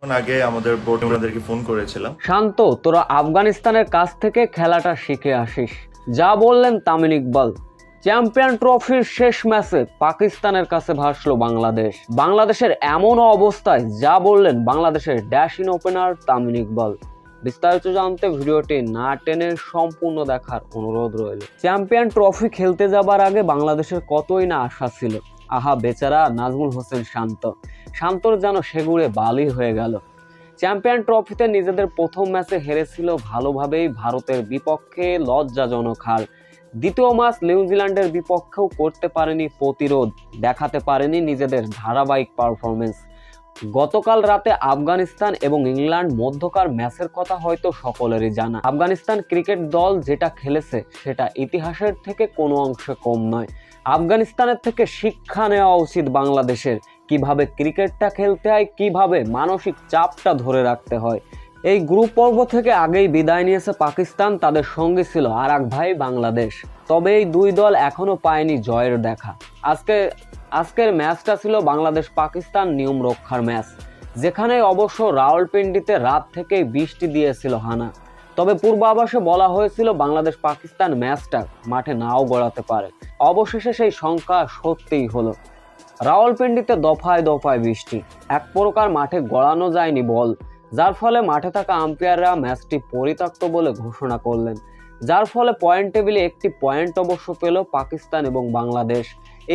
আগে আমাদের board মেম্বারদেরকে phone করেছিলাম। শান্ত, তোরা আফগানিস্তানের কাছ থেকে খেলাটা শিখে আসিস, যা বললেন তামিম ইকবাল। চ্যাম্পিয়ন ট্রফির শেষ ম্যাচে পাকিস্তানের কাছে ভাসলো বাংলাদেশের এমন অবস্থায়, যা বললেন বাংলাদেশের ড্যাশিং ওপেনার তামিম ইকবাল। বিস্তারিত জানতে ভিডিওটি না টেনে সম্পূর্ণ দেখার অনুরোধ রইল। চ্যাম্পিয়ন ট্রফি খেলতে যাবার আগে বাংলাদেশের কতই না আশা ছিল। আহা বেচারা নাজমুল হোসেন শান্তর যেন সেগুড়ে বালি হয়ে গেল। চ্যাম্পিয়ন ট্রফিতে নিজেদের প্রথম ম্যাচে হেরেছিল ভালোভাবেই ভারতের বিপক্ষে, লজ্জাজনক হার। দ্বিতীয় ম্যাচ নিউজিল্যান্ডের বিপক্ষেও করতে পারেনি প্রতিরোধ, দেখাতে পারেনি নিজেদের ধারাবাহিক পারফরমেন্স। গতকাল রাতে আফগানিস্তান এবং ইংল্যান্ড মধ্যকার ম্যাচের কথা হয়তো সকলেরই জানা। আফগানিস্তান ক্রিকেট দল যেটা খেলেছে সেটা ইতিহাসের থেকে কোনো অংশে কম নয়। আফগানিস্তানের থেকে শিক্ষা নেওয়া উচিত বাংলাদেশের, কিভাবে ক্রিকেটটা খেলতে হয়, কিভাবে মানসিক চাপটা ধরে রাখতে হয়। এই গ্রুপ পর্ব থেকে আগেই বিদায় নিয়েছে পাকিস্তান, তাদের সঙ্গে ছিল আর এক ভাই বাংলাদেশ। তবে এই দুই দল এখনো পায়নি জয়ের দেখা। আজকের ম্যাচটা ছিল বাংলাদেশ পাকিস্তান নিয়ম রক্ষার ম্যাচ, যেখানে অবশ্য রাওয়ালপিন্ডিতে রাত থেকেই বৃষ্টি দিয়েছিল হানা। তবে পূর্বাভাসে বলা হয়েছিল বাংলাদেশ পাকিস্তান ম্যাচটা মাঠে নাও গড়াতে পারে। অবশেষে সেই সংখ্যা সত্যিই হলো। রাওয়ালপিন্ডিতে দফায় দফায় বৃষ্টি, এক প্রকার মাঠে গড়ানো যায়নি বল, যার ফলে মাঠে থাকা আম্পায়াররা ম্যাচটি পরিত্যক্ত বলে ঘোষণা করলেন। যার ফলে পয়েন্ট টেবিলে একটি পয়েন্ট অবশ্য পেল পাকিস্তান এবং বাংলাদেশ।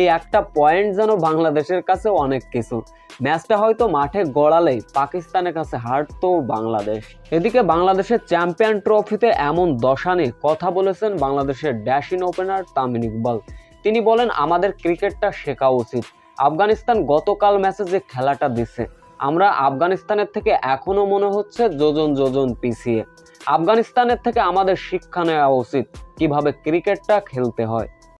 এই একটা পয়েন্ট যেন বাংলাদেশের কাছে অনেক কিছু। ম্যাচটা হয়তো মাঠে গড়ালেই পাকিস্তানের কাছে হারতো বাংলাদেশ। এদিকে বাংলাদেশের চ্যাম্পিয়ন ট্রফিতে এমন দশা নিয়ে কথা বলেছেন বাংলাদেশের ড্যাশিং ওপেনার তামিম ইকবাল। তিনি বলেন, আমাদের ক্রিকেটটা শেখা উচিত। আফগানিস্তান গতকাল ম্যাচে যে খেলাটা দিছে, আমরা আফগানিস্তানের থেকে এখনো মনে হচ্ছে যোজন পিছিয়ে। আফগানিস্তানের থেকে আমাদের শিক্ষা নেওয়া উচিত কিভাবে ক্রিকেটটা খেলতে হয়।